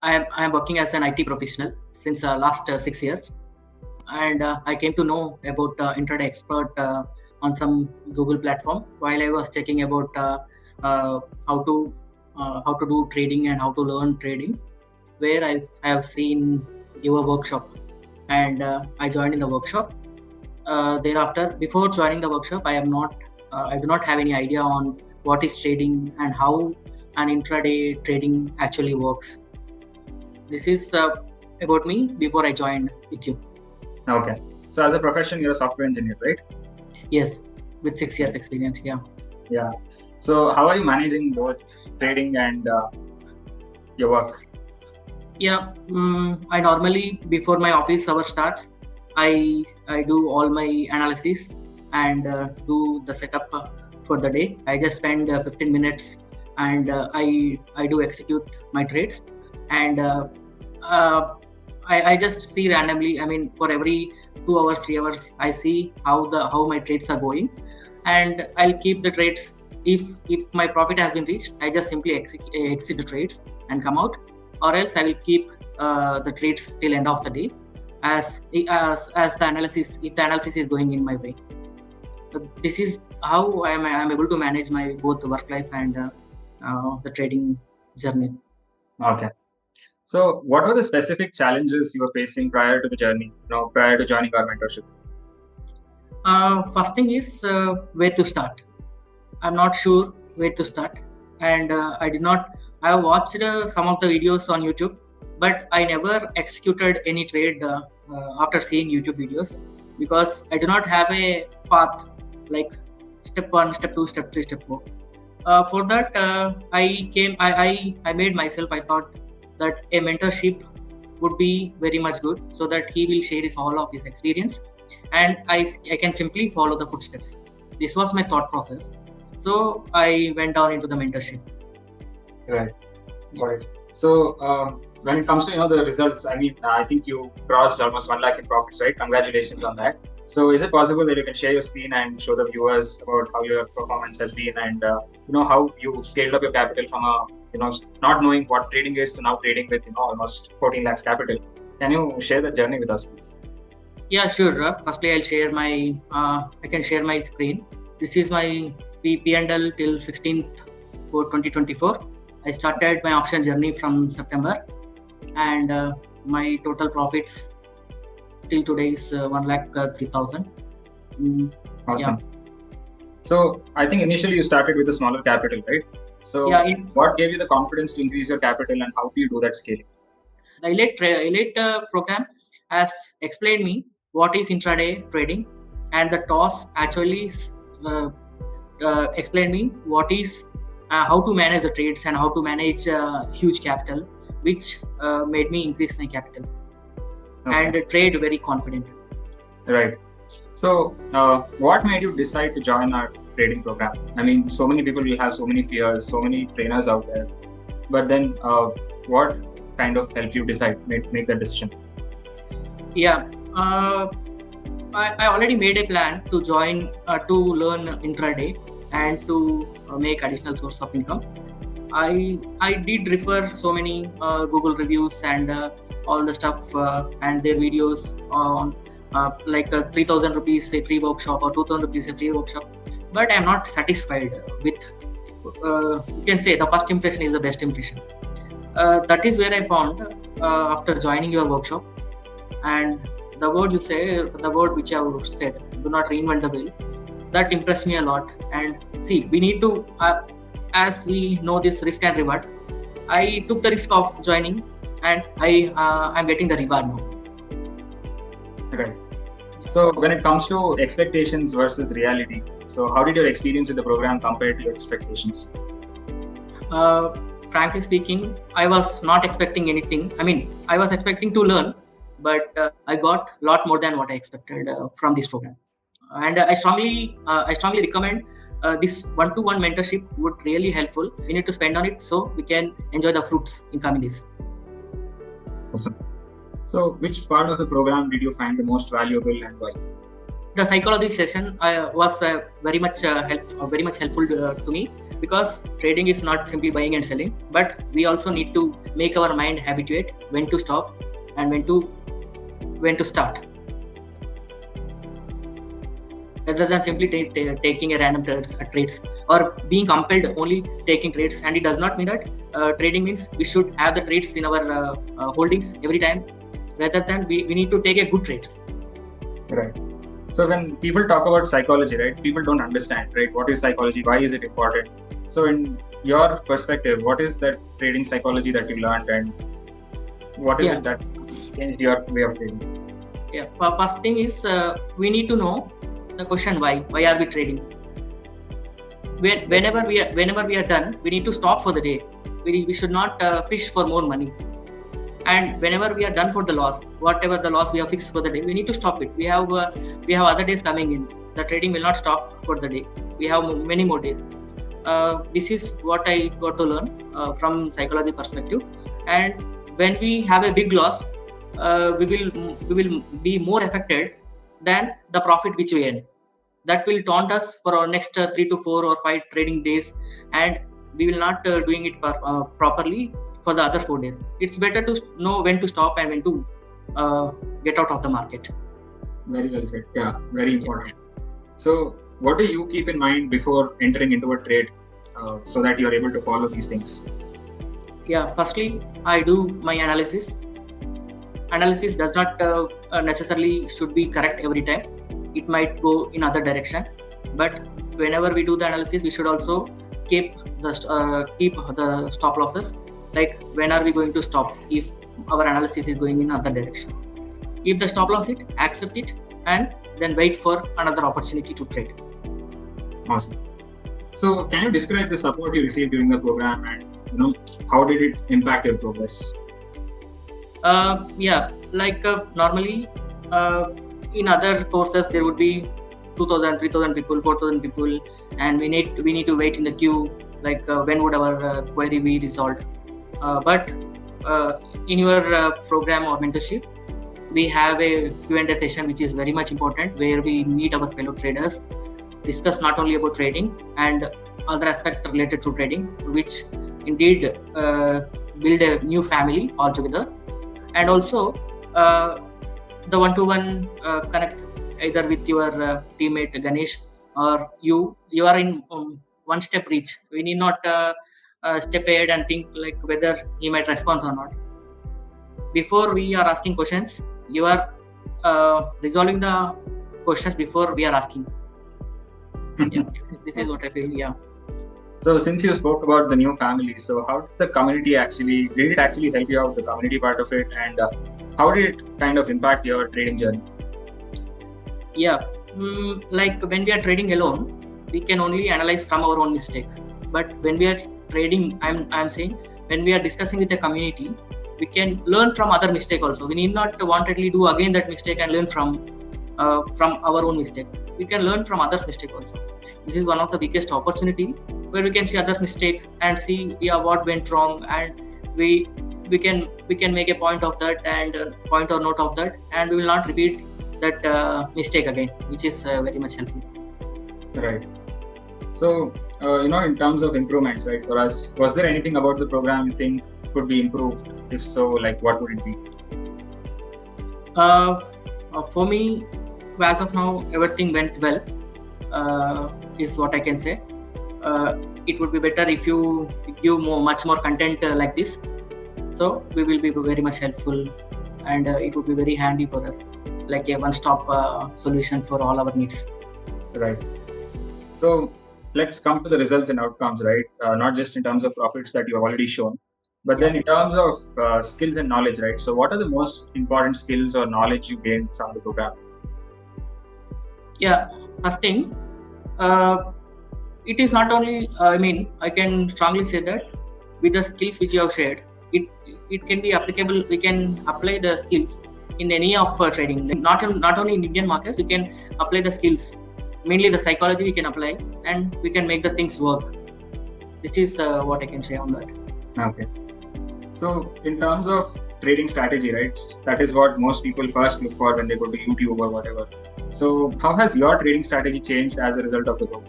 I am working as an IT professional since last 6 years, and I came to know about Intraday Expert on some Google platform while I was checking about uh, how to how to do trading and how to learn trading. Where I have seen your workshop, and I joined in the workshop. Thereafter, before joining the workshop, I do not have any idea on what is trading and how an intraday trading actually works. This is about me before I joined with you. Okay. So as a profession, you're a software engineer, right? Yes, with 6 years experience. Yeah. Yeah. So how are you managing both trading and your work? Yeah. I normally, before my office hour starts, I do all my analysis and do the setup for the day. I just spend 15 minutes and I do execute my trades, and uh, I just see randomly. I mean, for every 2 hours, 3 hours, I see how my trades are going, and I'll keep the trades. If my profit has been reached, I just simply exit the trades and come out, or else I will keep the trades till end of the day, as the analysis, if the analysis is going in my way. This is how I am able to manage my both the work life and the trading journey. Okay. So what were the specific challenges you were facing prior to the journey, prior to joining our mentorship? First thing is where to start. I'm not sure where to start, and I did not. I watched some of the videos on YouTube, but I never executed any trade after seeing YouTube videos, because I do not have a path like step 1, step 2, step 3, step 4. For that, I made myself. I thought that a mentorship would be very much good, so that he will share all of his experience, and I can simply follow the footsteps. This was my thought process. So I went down into the mentorship. Right. Got it. So when it comes to the results, I mean, I think you crossed almost 1 lakh in profits, right? Congratulations on that. So is it possible that you can share your screen and show the viewers about how your performance has been, and how you scaled up your capital from not knowing what trading is to now trading with almost 14 lakhs capital? Can you share the journey with us, please? Yeah, sure. Firstly, I'll share my. I can share my screen. This is my P&L till 16th for 2024. I started my option journey from September, and my total profits till today is 1,03,000. Awesome. So I think initially you started with a smaller capital, right? So Yeah, what gave you the confidence to increase your capital, and how do you do that scaling? The Elite program has explained me what is intraday trading, and the TOS actually explained me what is how to manage the trades and how to manage huge capital, which made me increase my capital and trade very confident. Right. So what made you decide to join our trading program? I mean, so many people will have so many fears, so many trainers out there, but then what kind of helped you decide, make that decision? Yeah, I already made a plan to join to learn intraday and to make additional source of income. I did refer so many Google reviews and all the stuff and their videos on like 3,000 rupees a free workshop or 2,000 rupees a free workshop, but I'm not satisfied with. You can say the first impression is the best impression. That is where I found after joining your workshop, and the word you say, the word which I have said, do not reinvent the wheel, that impressed me a lot. And see, we need to, as we know this risk and reward, I took the risk of joining, and I'm getting the reward now. Right. So when it comes to expectations versus reality, so how did your experience with the program compare to your expectations? Frankly speaking, I was not expecting anything. I mean, I was expecting to learn, but I got a lot more than what I expected from this program. And I strongly recommend this one-to-one mentorship would really helpful. We need to spend on it so we can enjoy the fruits in coming days. Awesome. So which part of the program did you find the most valuable, and why? The psychology session was very much helpful to me, because trading is not simply buying and selling, but we also need to make our mind habituate when to stop and when to start, rather than simply taking a random trades or being compelled only taking trades. And it does not mean that trading means we should have the trades in our holdings every time, rather than we need to take a good trades. Right. So when people talk about psychology, right, people don't understand, right, what is psychology, why is it important? So in your perspective, what is that trading psychology that you learned, and what is it that changed your way of trading? Yeah, first thing is we need to know the question why are we trading. Whenever we are done, we need to stop for the day. We should not fish for more money. And whenever we are done for the loss, whatever the loss we have fixed for the day, we need to stop it. We have other days coming in. The trading will not stop for the day. We have many more days. This is what I got to learn from psychology perspective. And when we have a big loss, we will be more affected than the profit which we earn. That will taunt us for our next 3 to 4 or 5 trading days, and we will not doing it properly for the other 4 days. It's better to know when to stop and when to get out of the market. Very well said. Yeah, very important. So what do you keep in mind before entering into a trade so that you're able to follow these things? Yeah, firstly, I do my analysis. Analysis does not necessarily should be correct every time. It might go in other direction, but whenever we do the analysis, we should also keep the stop losses. Like, when are we going to stop if our analysis is going in other direction? If the stop loss it, accept it, and then wait for another opportunity to trade. Awesome. So can you describe the support you received during the program, and how did it impact your progress? Normally in other courses there would be 2,000, 3,000 people, 4,000 people, and we need to wait in the queue, like when would our query be resolved. But in your program or mentorship, we have a Q&A session which is very much important, where we meet our fellow traders, discuss not only about trading and other aspects related to trading, which indeed build a new family altogether. And also the one-to-one connect either with your teammate Ganesh or you are in one step reach. We need not step ahead and think like whether he might respond or not. Before we are asking questions, you are resolving the questions before we are asking. Yeah, this is what I feel. Yeah. So since you spoke about the new family, so how did the community did it actually help you out, the community part of it, and how did it kind of impact your trading journey? Yeah, like when we are trading alone, we can only analyze from our own mistake. But when we are trading, I'm saying, when we are discussing with the community, we can learn from other mistake also. We need not wantedly do again that mistake and learn from our own mistake. We can learn from others' mistake also. This is one of the biggest opportunity where we can see others' mistake and see what went wrong, and we can make a point of that and point or note of that, and we will not repeat that mistake again, which is very much helpful. Right. So in terms of improvements, right, for us, was there anything about the program you think could be improved? If so, like what would it be? For me, as of now, everything went well, is what I can say. It would be better if you give much more content like this. So we will be very much helpful, and it would be very handy for us, like a one-stop solution for all our needs. Right. So let's come to the results and outcomes, right? Not just in terms of profits that you have already shown, but then in terms of skills and knowledge, right? So what are the most important skills or knowledge you gained from the program? Yeah, first thing, it is not only, I can strongly say that with the skills which you have shared, it can be applicable. We can apply the skills in any of trading, not only in Indian markets. We can apply the skills, mainly the psychology we can apply, and we can make the things work. This is what I can say on that. Okay. So in terms of trading strategy, right, that is what most people first look for when they go to YouTube or whatever. So how has your trading strategy changed as a result of the book?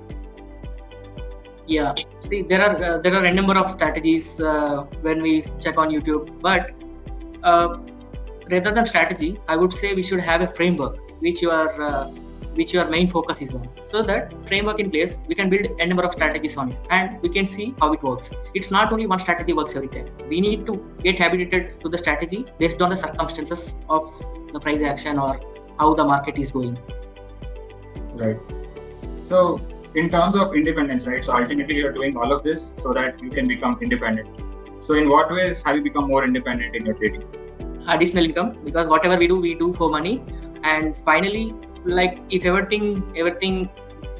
Yeah, see, there are a number of strategies when we check on YouTube, but rather than strategy, I would say we should have a framework which your main focus is on. So that framework in place, we can build a number of strategies on it, and we can see how it works. It's not only one strategy works every time. We need to get habituated to the strategy based on the circumstances of the price action or how the market is going. Right. So in terms of independence, right? So ultimately you're doing all of this so that you can become independent. So in what ways have you become more independent in your trading? Additional income, because whatever we do for money, and finally, like, if everything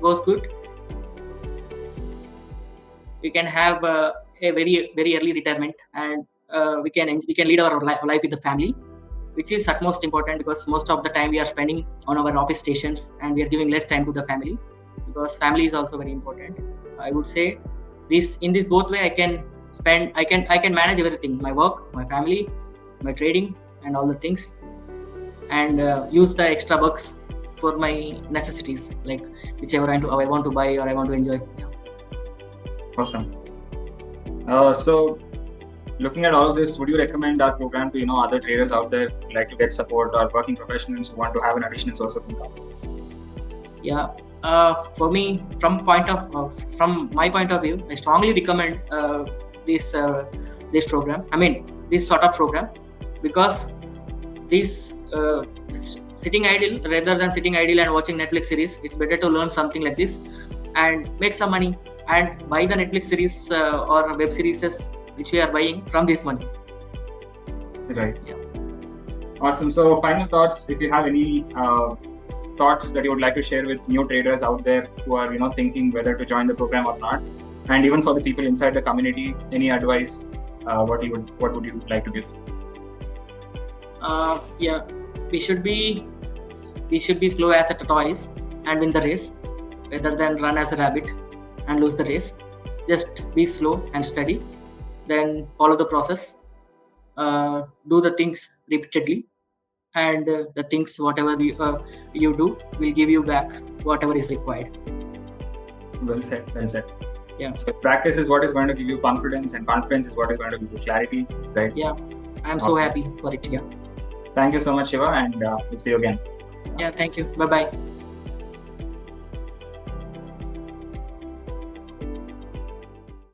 goes good, we can have a very early retirement, and we can lead our life with the family, which is utmost important, because most of the time we are spending on our office stations and we are giving less time to the family, because family is also very important. I would say in this both way, I can manage everything: my work, my family, my trading, and all the things, and use the extra bucks for my necessities, like whichever I want to buy or I want to enjoy. Yeah. Awesome. So looking at all of this, would you recommend our program to other traders out there who like to get support, or working professionals who want to have an additional source of income? Yeah. For me, from my point of view, I strongly recommend this program. I mean, this sort of program, because this sitting idle, rather than sitting idle and watching Netflix series, it's better to learn something like this and make some money and buy the Netflix series or web series which we are buying from this money. Right. Yeah. Awesome. So final thoughts, if you have any thoughts that you would like to share with new traders out there who are thinking whether to join the program or not, and even for the people inside the community, any advice, what would you like to give? Yeah, we should be slow as a tortoise and win the race, rather than run as a rabbit and lose the race. Just be slow and steady, then follow the process, do the things repeatedly, and the things whatever you do will give you back whatever is required. Well said. Yeah. So practice is what is going to give you confidence, and confidence is what is going to give you clarity, right? Yeah, I'm so happy for it. Yeah. Thank you so much, Shiva, and we'll see you again. Yeah, thank you. Bye-bye.